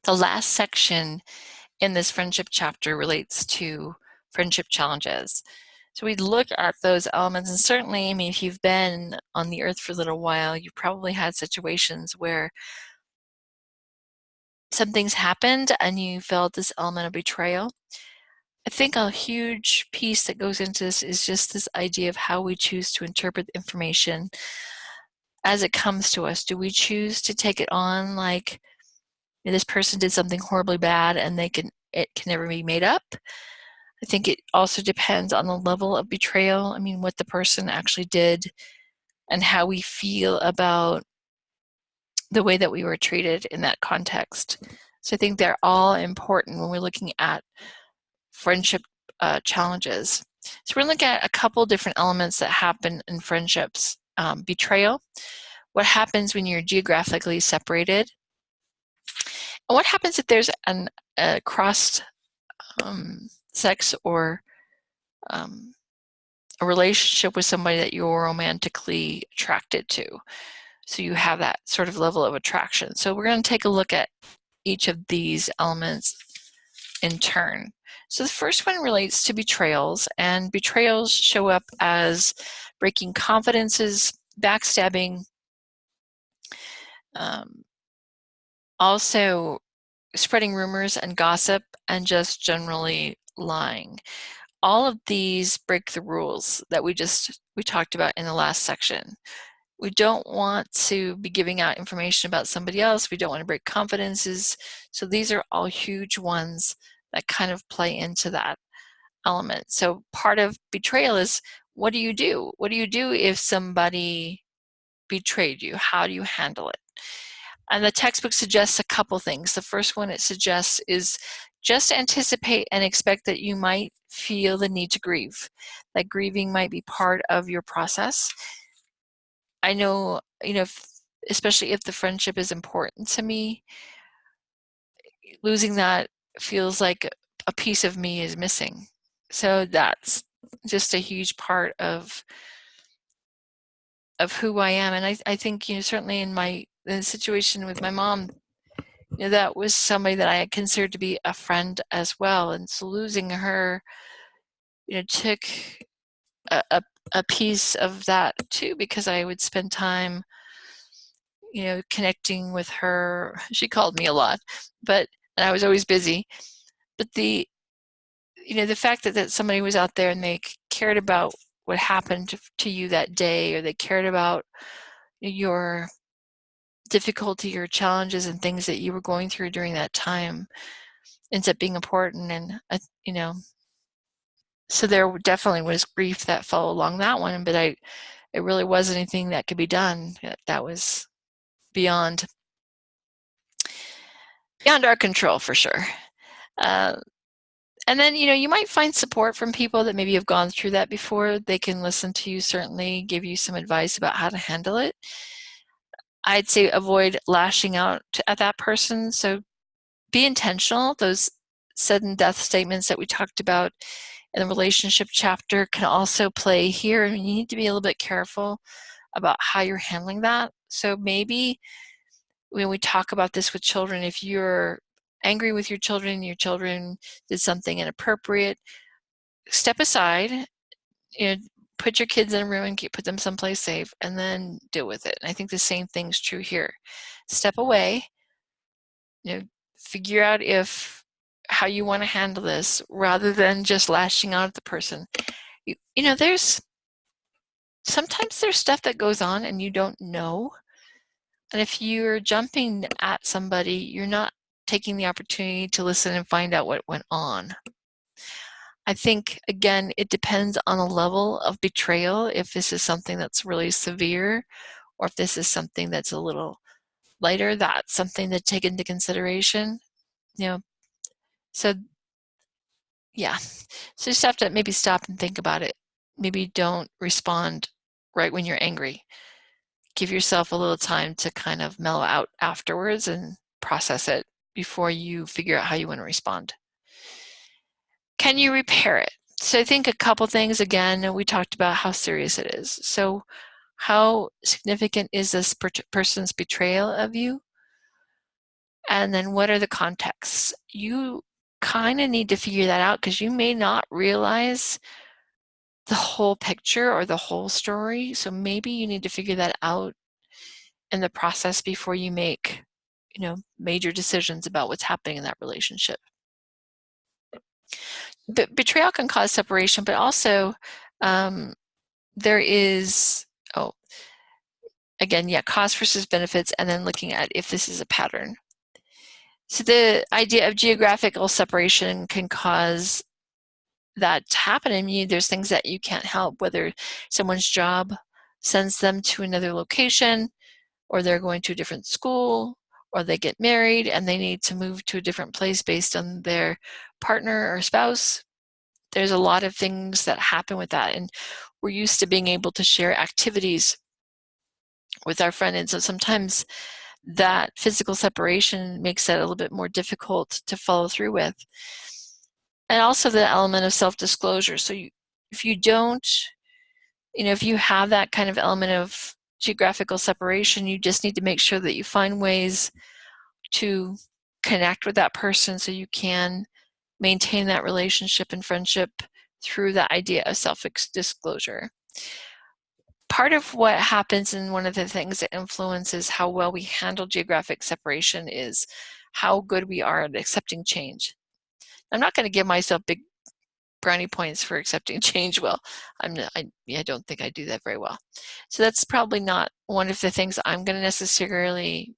The last section in this friendship chapter relates to friendship challenges. So we look at those elements, and certainly, I mean, if you've been on the earth for a little while, you've probably had situations where something's happened and you felt this element of betrayal. I think a huge piece that goes into this is just this idea of how we choose to interpret information as it comes to us. Do we choose to take it on like this person did something horribly bad and it can never be made up? I think it also depends on the level of betrayal. I mean, what the person actually did and how we feel about the way that we were treated in that context. So I think they're all important when we're looking at friendship challenges. So we're going to look at a couple different elements that happen in friendships. Betrayal, what happens when you're geographically separated, and what happens if there's a cross sex or a relationship with somebody that you're romantically attracted to. So you have that sort of level of attraction. So we're going to take a look at each of these elements in turn. So the first one relates to betrayals, and betrayals show up as breaking confidences, backstabbing, also spreading rumors and gossip, and just generally lying. All of these break the rules that we talked about in the last section. We don't want to be giving out information about somebody else. We don't want to break confidences. So these are all huge ones that kind of play into that element. So part of betrayal is, what do you do? What do you do if somebody betrayed you? How do you handle it? And the textbook suggests a couple things. The first one it suggests is just anticipate and expect that you might feel the need to grieve. That grieving might be part of your process. I know, especially if the friendship is important to me, losing that feels like a piece of me is missing. So that's just a huge part of who I am. And I think, certainly in the situation with my mom, that was somebody that I had considered to be a friend as well. And so losing her, took a piece of that too, because I would spend time, connecting with her. She called me a lot, and I was always busy. But the fact that somebody was out there and they cared about what happened to you that day, or they cared about your difficulty or challenges and things that you were going through during that time, ends up being important. And so there definitely was grief that fell along that one, but it really wasn't anything that could be done. That was beyond our control, for sure. And then, you might find support from people that maybe have gone through that before. They can listen to you, certainly give you some advice about how to handle it. I'd say avoid lashing out at that person. So be intentional. Those sudden death statements that we talked about in the relationship chapter can also play here. And you need to be a little bit careful about how you're handling that. So maybe when we talk about this with children, if you're angry with your children did something inappropriate, step aside, put your kids in a room and put them someplace safe, and then deal with it. And I think the same thing's true here. Step away, figure out how you want to handle this, rather than just lashing out at the person. Sometimes there's stuff that goes on and you don't know. And if you're jumping at somebody, you're not taking the opportunity to listen and find out what went on. I think, again, it depends on the level of betrayal, if this is something that's really severe, or if this is something that's a little lighter. That's something to take into consideration. So yeah, so you just have to maybe stop and think about it. Maybe don't respond right when you're angry. Give yourself a little time to kind of mellow out afterwards and process it before you figure out how you want to respond. Can you repair it? So I think a couple things. Again, we talked about how serious it is. So how significant is this person's betrayal of you? And then what are the contexts? You kind of need to figure that out because you may not realize the whole picture or the whole story. So maybe you need to figure that out in the process before you make, major decisions about what's happening in that relationship. But betrayal can cause separation, but also there is, again, cost versus benefits, and then looking at if this is a pattern. So the idea of geographical separation can cause that to happen in you. There's things that you can't help, whether someone's job sends them to another location, or they're going to a different school, or they get married and they need to move to a different place based on their partner or spouse. There's a lot of things that happen with that, and we're used to being able to share activities with our friend, and so sometimes that physical separation makes that a little bit more difficult to follow through with. And also the element of self-disclosure. So if you don't, if you have that kind of element of geographical separation, you just need to make sure that you find ways to connect with that person so you can maintain that relationship and friendship through that idea of self-disclosure. Part of what happens, and one of the things that influences how well we handle geographic separation, is how good we are at accepting change. I'm not going to give myself big brownie points for accepting change well. I don't think I do that very well. So that's probably not one of the things I'm going to necessarily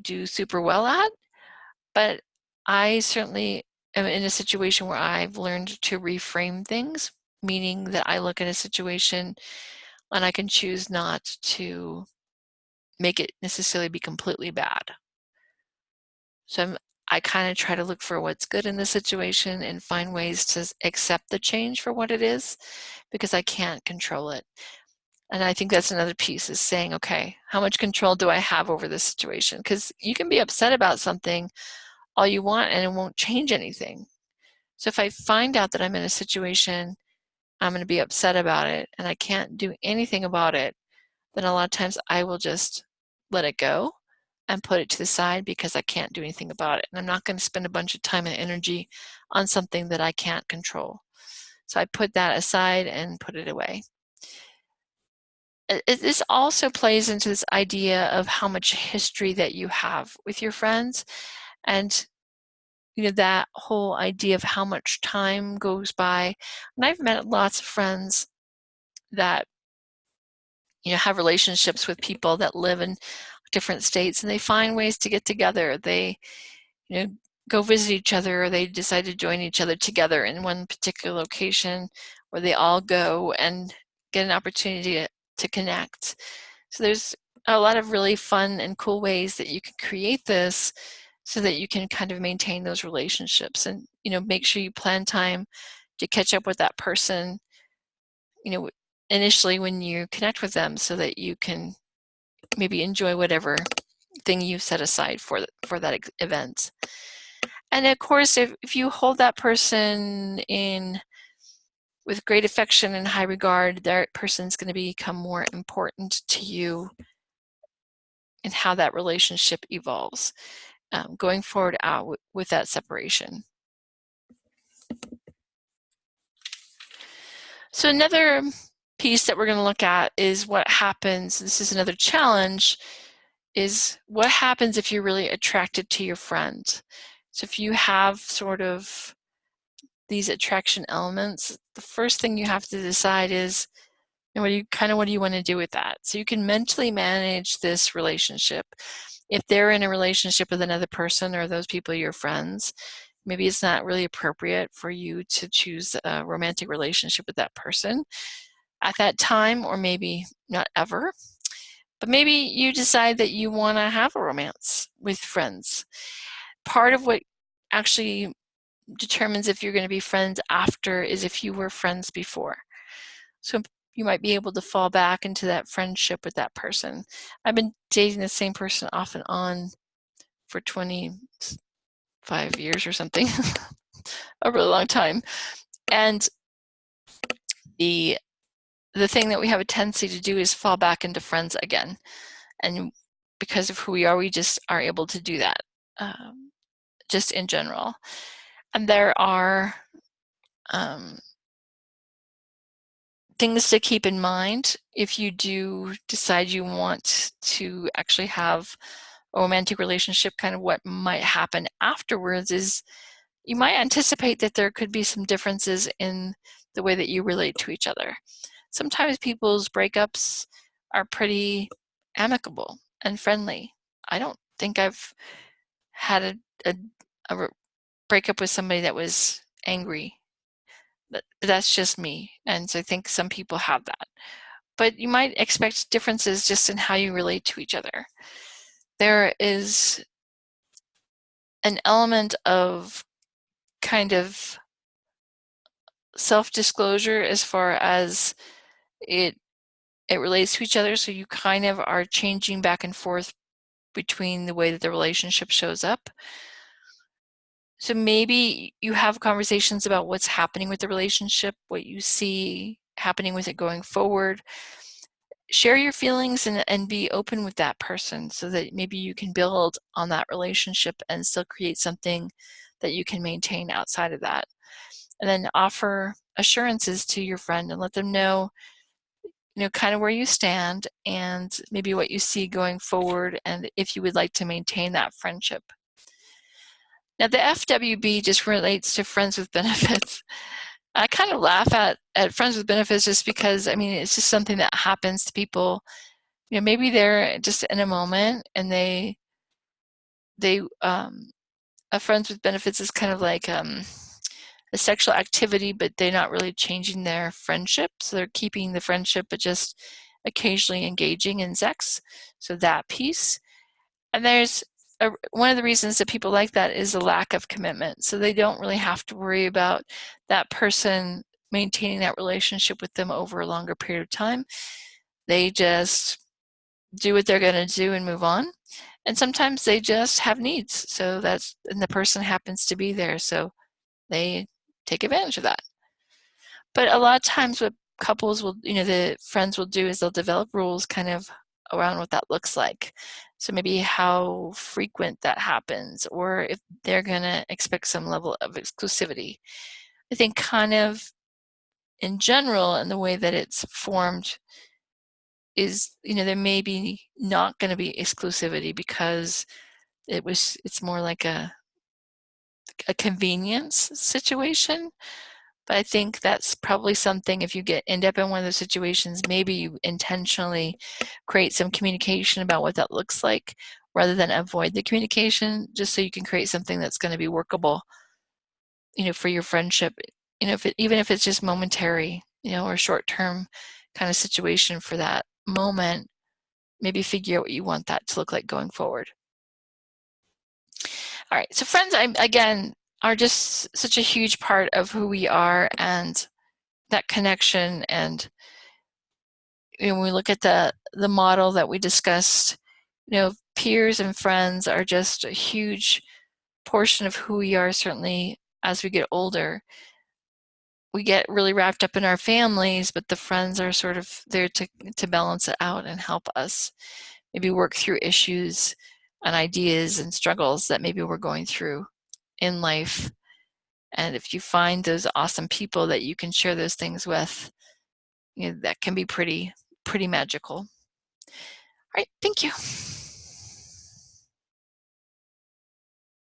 do super well at, but I certainly am in a situation where I've learned to reframe things, meaning that I look at a situation and I can choose not to make it necessarily be completely bad. So I kind of try to look for what's good in the situation and find ways to accept the change for what it is, because I can't control it. And I think that's another piece, is saying, okay, how much control do I have over this situation? Because you can be upset about something all you want and it won't change anything. So if I find out that I'm in a situation, I'm going to be upset about it and I can't do anything about it, then a lot of times I will just let it go and put it to the side because I can't do anything about it. And I'm not going to spend a bunch of time and energy on something that I can't control. So I put that aside and put it away. This also plays into this idea of how much history that you have with your friends, and that whole idea of how much time goes by. And I've met lots of friends that have relationships with people that live in different states, and they find ways to get together. They go visit each other, or they decide to join each other together in one particular location where they all go and get an opportunity to connect. So there's a lot of really fun and cool ways that you can create this so that you can kind of maintain those relationships, and make sure you plan time to catch up with that person initially when you connect with them, so that you can maybe enjoy whatever thing you set aside for that event. And of course, if you hold that person with great affection and high regard, that person's going to become more important to you and how that relationship evolves going forward out with that separation. So another piece that we're going to look at is what happens, this is another challenge, is what happens if you're really attracted to your friend. So if you have sort of these attraction elements, the first thing you have to decide is, what do you want to do with that? So you can mentally manage this relationship. If they're in a relationship with another person, or those people are your friends, maybe it's not really appropriate for you to choose a romantic relationship with that person at that time, or maybe not ever. But maybe you decide that you want to have a romance with friends. Part of what actually determines if you're going to be friends after is if you were friends before. So you might be able to fall back into that friendship with that person. I've been dating the same person off and on for 25 years or something, a really long time. And the the thing that we have a tendency to do is fall back into friends again. And because of who we are, we just are able to do that, just in general. And there are things to keep in mind if you do decide you want to actually have a romantic relationship. Kind of what might happen afterwards is you might anticipate that there could be some differences in the way that you relate to each other. Sometimes people's breakups are pretty amicable and friendly. I don't think I've had a breakup with somebody that was angry. But that's just me. And so I think some people have that. But you might expect differences just in how you relate to each other. There is an element of kind of self-disclosure as far as it relates to each other. So you kind of are changing back and forth between the way that the relationship shows up. So maybe you have conversations about what's happening with the relationship, what you see happening with it going forward. Share your feelings and be open with that person so that maybe you can build on that relationship and still create something that you can maintain outside of that. And then offer assurances to your friend and let them know, kind of where you stand and maybe what you see going forward and if you would like to maintain that friendship. Now, the FWB just relates to friends with benefits. I kind of laugh at friends with benefits just because, it's just something that happens to people. Maybe they're just in a moment and they a friends with benefits is kind of like a sexual activity, but they're not really changing their friendship. So they're keeping the friendship, but just occasionally engaging in sex. So that piece. And there's one of the reasons that people like that is a lack of commitment. So they don't really have to worry about that person maintaining that relationship with them over a longer period of time. They just do what they're going to do and move on. And sometimes they just have needs. So and the person happens to be there. So they take advantage of that. But a lot of times what couples will, the friends will do is they'll develop rules kind of around what that looks like. So maybe how frequent that happens, or if they're going to expect some level of exclusivity. I think kind of in general, and the way that it's formed is, there may be not going to be exclusivity because it's more like a convenience situation. But I think that's probably something, if you end up in one of those situations, maybe you intentionally create some communication about what that looks like rather than avoid the communication, just so you can create something that's going to be workable, for your friendship, even if it's just momentary, or short-term kind of situation for that moment, maybe figure out what you want that to look like going forward. All right, so friends, again, are just such a huge part of who we are and that connection. And when we look at the model that we discussed, peers and friends are just a huge portion of who we are. Certainly as we get older, we get really wrapped up in our families, but the friends are sort of there to balance it out and help us maybe work through issues and ideas and struggles that maybe we're going through in life. And if you find those awesome people that you can share those things with, that can be pretty magical. All right, thank you.